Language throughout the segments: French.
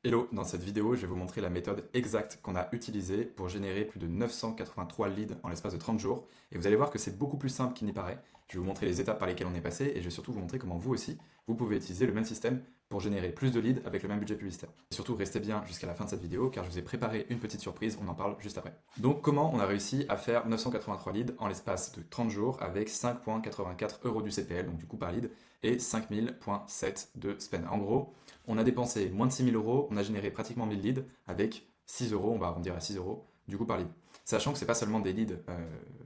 Hello, dans cette vidéo, je vais vous montrer la méthode exacte qu'on a utilisée pour générer plus de 983 leads en l'espace de 30 jours. Et vous allez voir que c'est beaucoup plus simple qu'il n'y paraît. Je vais vous montrer les étapes par lesquelles on est passé et je vais surtout vous montrer comment vous aussi, vous pouvez utiliser le même système pour générer plus de leads avec le même budget publicitaire. Et surtout, restez bien jusqu'à la fin de cette vidéo car je vous ai préparé une petite surprise, on en parle juste après. Donc, comment on a réussi à faire 983 leads en l'espace de 30 jours avec 5,84 € du CPL, donc du coût par lead, et 5000,7 de spend. En gros, on a dépensé moins de 6000 euros, on a généré pratiquement 1000 leads avec 6 euros, on va arrondir à 6 euros du coup par lead. Sachant que ce n'est pas seulement des leads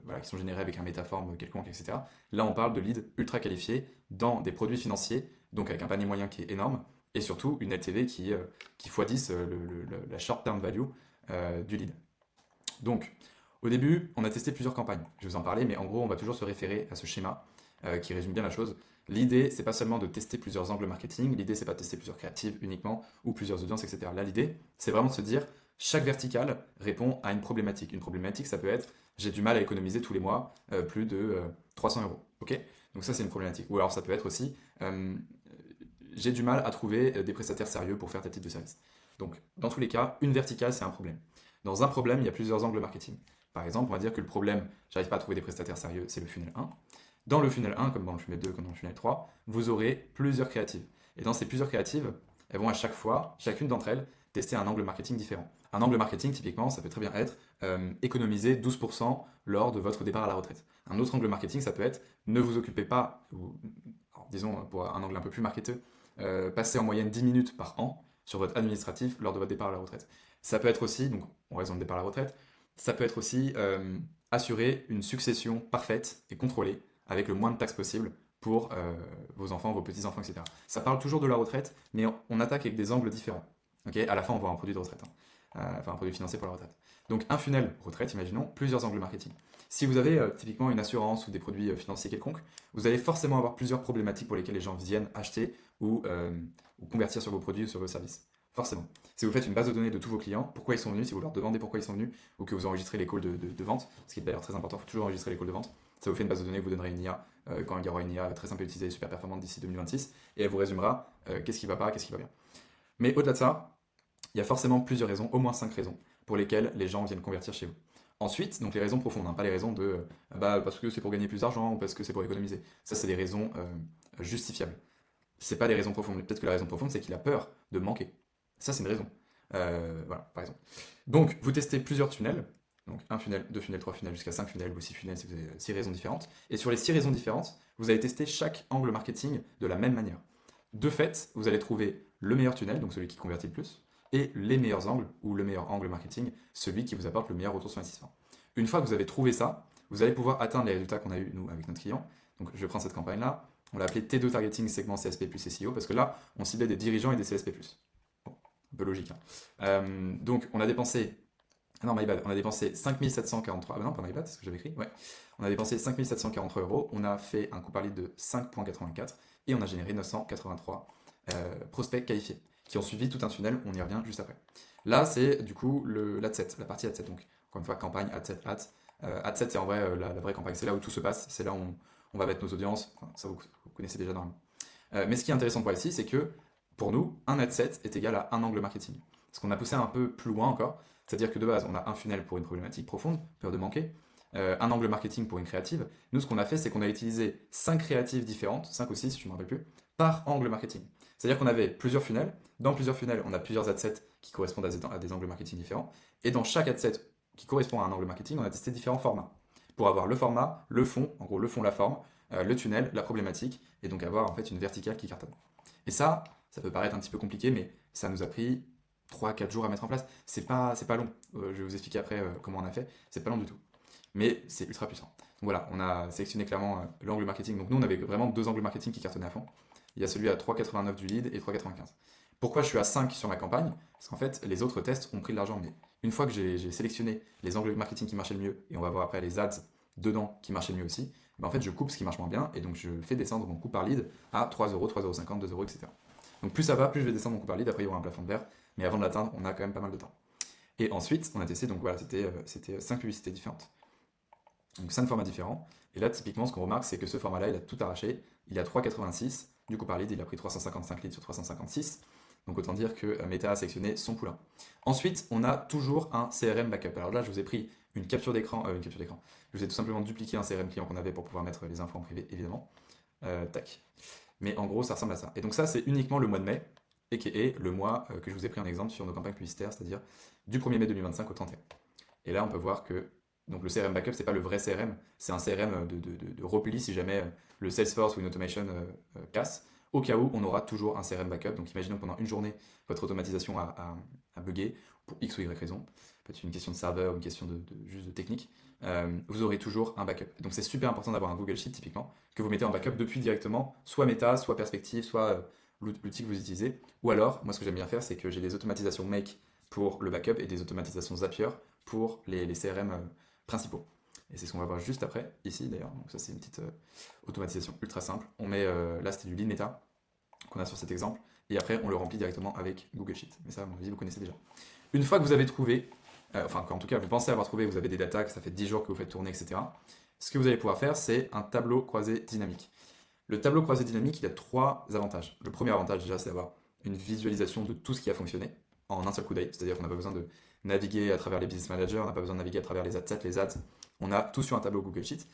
voilà, qui sont générés avec un métaforme quelconque, etc. Là, on parle de leads ultra qualifiés dans des produits financiers, donc avec un panier moyen qui est énorme, et surtout une LTV qui x10 la short-term value du lead. Donc, au début, on a testé plusieurs campagnes. Je vais vous en parler, mais en gros, on va toujours se référer à ce schéma qui résume bien la chose. L'idée, c'est pas seulement de tester plusieurs angles marketing, l'idée, c'est pas de tester plusieurs créatives uniquement, ou plusieurs audiences, etc. Là, l'idée, c'est vraiment de se dire, chaque verticale répond à une problématique. Une problématique, ça peut être, j'ai du mal à économiser tous les mois plus de 300 euros. Ok. Donc ça, c'est une problématique. Ou alors, ça peut être aussi, j'ai du mal à trouver des prestataires sérieux pour faire tel type de service. Donc, dans tous les cas, une verticale, c'est un problème. Dans un problème, il y a plusieurs angles marketing. Par exemple, on va dire que le problème, j'arrive pas à trouver des prestataires sérieux, c'est le funnel 1. Dans le funnel 1, comme dans le funnel 2, comme dans le funnel 3, vous aurez plusieurs créatives. Et dans ces plusieurs créatives, elles vont à chaque fois, chacune d'entre elles, tester un angle marketing différent. Un angle marketing, typiquement, ça peut très bien être économiser 12% lors de votre départ à la retraite. Un autre angle marketing, ça peut être ne vous occupez pas, ou, alors, disons pour un angle un peu plus marketeux, passez en moyenne 10 minutes par an sur votre administratif lors de votre départ à la retraite. Ça peut être aussi, donc en raison de départ à la retraite, ça peut être aussi assurer une succession parfaite et contrôlée avec le moins de taxes possible pour vos enfants, vos petits-enfants, etc. Ça parle toujours de la retraite, mais on attaque avec des angles différents. Okay, à la fin, on voit un produit de retraite, enfin un produit financier pour la retraite. Donc un funnel retraite, imaginons, plusieurs angles marketing. Si vous avez typiquement une assurance ou des produits financiers quelconques, vous allez forcément avoir plusieurs problématiques pour lesquelles les gens viennent acheter ou convertir sur vos produits ou sur vos services. Forcément. Si vous faites une base de données de tous vos clients, pourquoi ils sont venus, si vous leur demandez pourquoi ils sont venus, ou que vous enregistrez les calls de vente, ce qui est d'ailleurs très important, il faut toujours enregistrer les calls de vente, ça vous fait une base de données que vous donnerez une IA quand il y aura une IA très simple à utiliser et super performante d'ici 2026, et elle vous résumera qu'est-ce qui va pas, qu'est-ce qui va bien. Mais au-delà de ça, il y a forcément plusieurs raisons, au moins 5 raisons, pour lesquelles les gens viennent convertir chez vous. Ensuite, donc les raisons profondes, pas les raisons de parce que c'est pour gagner plus d'argent ou parce que c'est pour économiser. Ça, c'est des raisons justifiables. C'est pas des raisons profondes. Peut-être que la raison profonde, c'est qu'il a peur de manquer. Ça, c'est une raison. Voilà, par exemple. Donc, vous testez plusieurs tunnels. Donc, un funnel, deux funnels, trois funnels, jusqu'à 5 funnels ou 6 funnels si vous avez 6 raisons différentes. Et sur les 6 raisons différentes, vous allez tester chaque angle marketing de la même manière. De fait, vous allez trouver le meilleur tunnel, donc celui qui convertit le plus, et les meilleurs angles, ou le meilleur angle marketing, celui qui vous apporte le meilleur retour sur investissement. Une fois que vous avez trouvé ça, vous allez pouvoir atteindre les résultats qu'on a eu, nous, avec notre client. Donc, je prends cette campagne-là. On l'a appelé T2 Targeting segment CSP plus SEO parce que là, on ciblait des dirigeants et des CSP+. Bon, un peu logique. Donc, on a dépensé. Ah non, my bad. On a dépensé 5743. Ah bah non, pas my bad, c'est ce que j'avais écrit. Ouais. On a dépensé 5743 euros. On a fait un coût par lead de 5,84 et on a généré 983 prospects qualifiés qui ont suivi tout un tunnel. On y revient juste après. Là, c'est du coup l'ad-set, la partie ad-set. Donc, encore une fois, campagne, ad-set, ads. Ad-set, c'est en vrai la vraie campagne. C'est là où tout se passe. C'est là où on va mettre nos audiences. Enfin, ça, vous connaissez déjà normalement. Mais ce qui est intéressant pour ici, c'est que pour nous, un ad set est égal à un angle marketing. Parce qu'on a poussé un peu plus loin encore. C'est-à-dire que de base, on a un funnel pour une problématique profonde, peur de manquer, un angle marketing pour une créative. Nous, ce qu'on a fait, c'est qu'on a utilisé 5 créatives différentes, 5 ou 6, je ne me rappelle plus, par angle marketing. C'est-à-dire qu'on avait plusieurs funnels. Dans plusieurs funnels, on a plusieurs ad sets qui correspondent à des angles marketing différents. Et dans chaque ad set qui correspond à un angle marketing, on a testé différents formats. Pour avoir le format, le fond, en gros le fond, la forme, le tunnel, la problématique, et donc avoir en fait une verticale qui cartonne. Et ça peut paraître un petit peu compliqué, mais ça nous a pris 3-4 jours à mettre en place. C'est pas long. Je vais vous expliquer après comment on a fait. C'est pas long du tout. Mais c'est ultra puissant. Donc voilà, on a sélectionné clairement l'angle marketing. Donc nous, on avait vraiment deux angles marketing qui cartonnaient à fond. Il y a celui à 3,89 du lead et 3,95. Pourquoi je suis à 5 sur ma campagne? Parce qu'en fait, les autres tests ont pris de l'argent. Mais une fois que j'ai sélectionné les angles marketing qui marchaient le mieux, et on va voir après les ads dedans qui marchaient le mieux aussi, ben en fait, je coupe ce qui marche moins bien et donc je fais descendre mon coût par lead à 3 euros, 3,50 €, 2 euros, etc. Donc plus ça va, plus je vais descendre mon coût par lead. Après, il y aura un plafond de verre, mais avant de l'atteindre, on a quand même pas mal de temps. Et ensuite, on a testé, donc voilà, c'était 5 publicités différentes. Donc 5 formats différents. Et là, typiquement, ce qu'on remarque, c'est que ce format-là, il a tout arraché. Il a 3,86. Du coup, par lead, il a pris 355 leads sur 356. Donc autant dire que Meta a sélectionné son poulain. Ensuite, on a toujours un CRM backup. Alors là, je vous ai pris une capture d'écran. Je vous ai tout simplement dupliqué un CRM client qu'on avait pour pouvoir mettre les infos en privé, évidemment. Tac. Mais en gros, ça ressemble à ça. Et donc ça, c'est uniquement le mois de mai, et qui est le mois que je vous ai pris en exemple sur nos campagnes publicitaires, c'est-à-dire du 1er mai 2025 au 31. Et là, on peut voir que donc le CRM backup, c'est pas le vrai CRM, c'est un CRM de repli si jamais le Salesforce ou une automation casse. Au cas où, on aura toujours un CRM backup. Donc imaginons que pendant une journée, votre automatisation a bugué pour X ou Y raison. Peut-être une question de serveur ou une question juste de technique. Vous aurez toujours un backup. Donc c'est super important d'avoir un Google Sheet typiquement que vous mettez en backup depuis directement, soit Meta, soit Perspective, soit l'outil que vous utilisez. Ou alors, moi ce que j'aime bien faire, c'est que j'ai des automatisations Make pour le backup et des automatisations Zapier pour les CRM principaux. Et c'est ce qu'on va voir juste après, ici d'ailleurs. Donc ça c'est une petite automatisation ultra simple. On met, là c'était du lead meta qu'on a sur cet exemple, et après on le remplit directement avec Google Sheet. Mais ça, à mon avis, vous connaissez déjà. Une fois que vous avez trouvé, en tout cas vous pensez avoir trouvé, vous avez des datas, que ça fait 10 jours que vous faites tourner, etc. Ce que vous allez pouvoir faire, c'est un tableau croisé dynamique. Le tableau croisé dynamique, il a 3 avantages. Le premier avantage déjà, c'est d'avoir une visualisation de tout ce qui a fonctionné en un seul coup d'œil, c'est-à-dire qu'on n'a pas besoin de naviguer à travers les business managers, on n'a pas besoin de naviguer à travers les adsets, les ads, on a tout sur un tableau Google Sheet.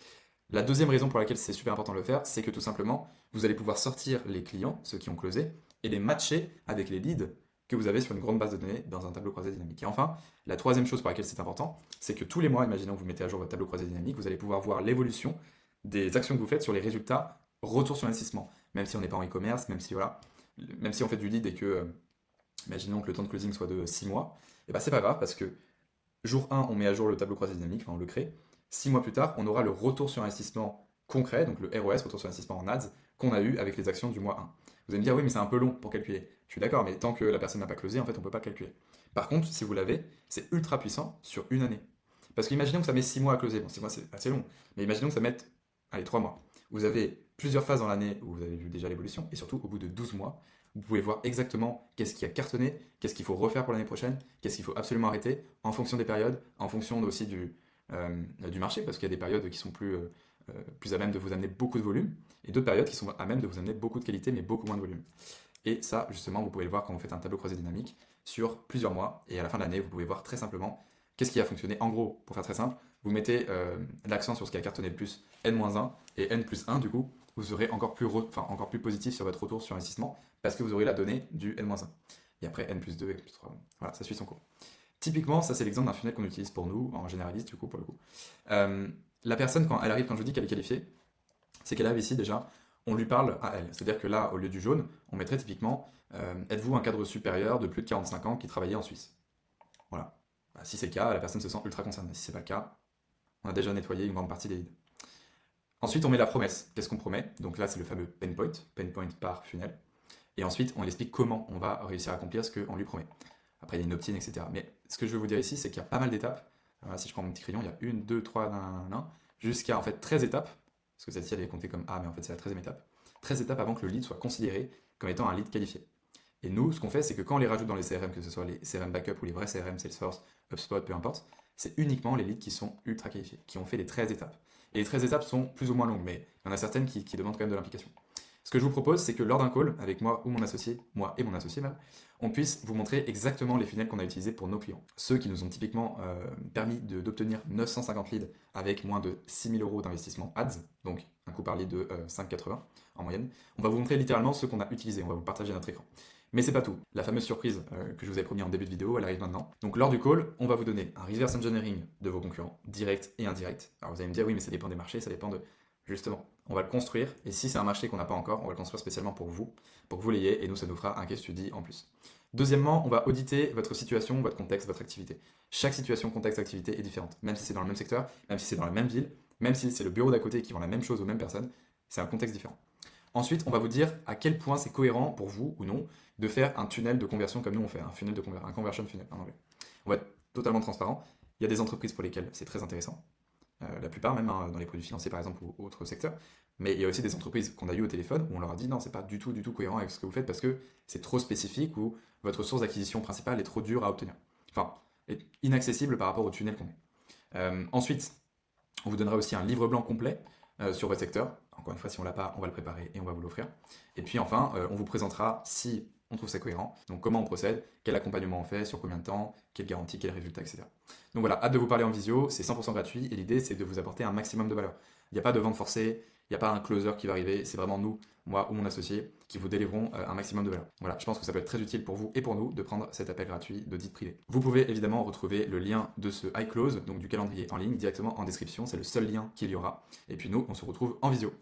La deuxième raison pour laquelle c'est super important de le faire, c'est que tout simplement, vous allez pouvoir sortir les clients, ceux qui ont closé, et les matcher avec les leads que vous avez sur une grande base de données dans un tableau croisé dynamique. Et enfin, la troisième chose pour laquelle c'est important, c'est que tous les mois, imaginons que vous mettez à jour votre tableau croisé dynamique, vous allez pouvoir voir l'évolution des actions que vous faites sur les résultats, retour sur investissement. Même si on n'est pas en e-commerce, même si voilà, même si on fait du lead et que, imaginons que le temps de closing soit de 6 mois, et ben c'est pas grave parce que jour 1, on met à jour le tableau croisé dynamique, enfin on le crée. 6 mois plus tard, on aura le retour sur investissement concret, donc le ROS, retour sur investissement en ads, qu'on a eu avec les actions du mois 1. Vous allez me dire, oui, mais c'est un peu long pour calculer. Je suis d'accord, mais tant que la personne n'a pas closé, en fait, on ne peut pas calculer. Par contre, si vous l'avez, c'est ultra puissant sur une année. Parce qu'imaginons que ça met 6 mois à closer. Bon, 6 mois, c'est assez long. Mais imaginons que ça mette, allez, 3 mois. Vous avez plusieurs phases dans l'année où vous avez vu déjà l'évolution, et surtout, au bout de 12 mois, vous pouvez voir exactement qu'est-ce qui a cartonné, qu'est-ce qu'il faut refaire pour l'année prochaine, qu'est-ce qu'il faut absolument arrêter, en fonction des périodes, en fonction aussi du marché, parce qu'il y a des périodes qui sont plus à même de vous amener beaucoup de volume, et d'autres périodes qui sont à même de vous amener beaucoup de qualité, mais beaucoup moins de volume. Et ça, justement, vous pouvez le voir quand vous faites un tableau croisé dynamique sur plusieurs mois, et à la fin de l'année, vous pouvez voir très simplement qu'est-ce qui a fonctionné. En gros, pour faire très simple, vous mettez l'accent sur ce qui a cartonné le plus, N-1, et N+1, du coup, vous serez encore plus positif sur votre retour sur investissement, parce que vous aurez la donnée du N-1. Et après N+2, N+3, voilà, ça suit son cours. Typiquement, ça c'est l'exemple d'un funnel qu'on utilise pour nous, en généraliste du coup, pour le coup. La personne, quand elle arrive, quand je vous dis qu'elle est qualifiée, c'est qu'elle arrive ici déjà, on lui parle à elle. C'est-à-dire que là, au lieu du jaune, on mettrait typiquement êtes-vous un cadre supérieur de plus de 45 ans qui travaillait en Suisse. Voilà. Bah, si c'est le cas, la personne se sent ultra concernée. Si c'est pas le cas, on a déjà nettoyé une grande partie des leads. Ensuite, on met la promesse. Qu'est-ce qu'on promet? Donc là, c'est le fameux pain point par funnel. Et ensuite, on explique comment on va réussir à accomplir ce qu'on lui promet. Après, il y a une opt-in, etc. Mais ce que je veux vous dire ici, c'est qu'il y a pas mal d'étapes. Alors là, si je prends mon petit crayon, il y a 1, 2, 3, jusqu'à en fait 13 étapes. Parce que celle-ci, elle est comptée comme A, mais en fait, c'est la 13e étape. 13 étapes avant que le lead soit considéré comme étant un lead qualifié. Et nous, ce qu'on fait, c'est que quand on les rajoute dans les CRM, que ce soit les CRM backup ou les vrais CRM, Salesforce, HubSpot, peu importe, c'est uniquement les leads qui sont ultra qualifiés, qui ont fait les 13 étapes. Et les 13 étapes sont plus ou moins longues, mais il y en a certaines qui demandent quand même de l'implication. Ce que je vous propose, c'est que lors d'un call, avec moi ou mon associé, moi et mon associé même, on puisse vous montrer exactement les funnels qu'on a utilisés pour nos clients. Ceux qui nous ont typiquement permis d'obtenir 950 leads avec moins de 6 000 euros d'investissement ads, donc un coût par lead de 5,80 en moyenne. On va vous montrer littéralement ceux qu'on a utilisés, on va vous partager notre écran. Mais c'est pas tout. La fameuse surprise que je vous ai promis en début de vidéo, elle arrive maintenant. Donc lors du call, on va vous donner un reverse engineering de vos concurrents, direct et indirect. Alors vous allez me dire, oui, mais ça dépend des marchés, ça dépend de... Justement, on va le construire, et si c'est un marché qu'on n'a pas encore, on va le construire spécialement pour que vous l'ayez, et nous, ça nous fera un case study en plus. Deuxièmement, on va auditer votre situation, votre contexte, votre activité. Chaque situation, contexte, activité est différente. Même si c'est dans le même secteur, même si c'est dans la même ville, même si c'est le bureau d'à côté qui vend la même chose aux mêmes personnes, c'est un contexte différent. Ensuite, on va vous dire à quel point c'est cohérent pour vous ou non de faire un tunnel de conversion comme nous on fait, un conversion funnel en anglais. On va être totalement transparent. Il y a des entreprises pour lesquelles c'est très intéressant. La plupart même dans les produits financiers par exemple ou autres secteurs, mais il y a aussi des entreprises qu'on a eues au téléphone où on leur a dit non, c'est pas du tout cohérent avec ce que vous faites parce que c'est trop spécifique ou votre source d'acquisition principale est trop dure à obtenir, enfin est inaccessible par rapport au tunnel qu'on est. Ensuite, on vous donnera aussi un livre blanc complet sur votre secteur. Encore une fois, si on l'a pas, on va le préparer et on va vous l'offrir. Et puis enfin, on vous présentera, si on trouve ça cohérent. Donc comment on procède, quel accompagnement on fait, sur combien de temps, quelle garantie, quel résultat, etc. Donc voilà, hâte de vous parler en visio, c'est 100% gratuit et l'idée c'est de vous apporter un maximum de valeur. Il n'y a pas de vente forcée, il n'y a pas un closer qui va arriver, c'est vraiment nous, moi ou mon associé, qui vous délivreront un maximum de valeur. Voilà, je pense que ça peut être très utile pour vous et pour nous de prendre cet appel gratuit d'audit privé. Vous pouvez évidemment retrouver le lien de ce iClose, donc du calendrier en ligne, directement en description, c'est le seul lien qu'il y aura. Et puis nous, on se retrouve en visio.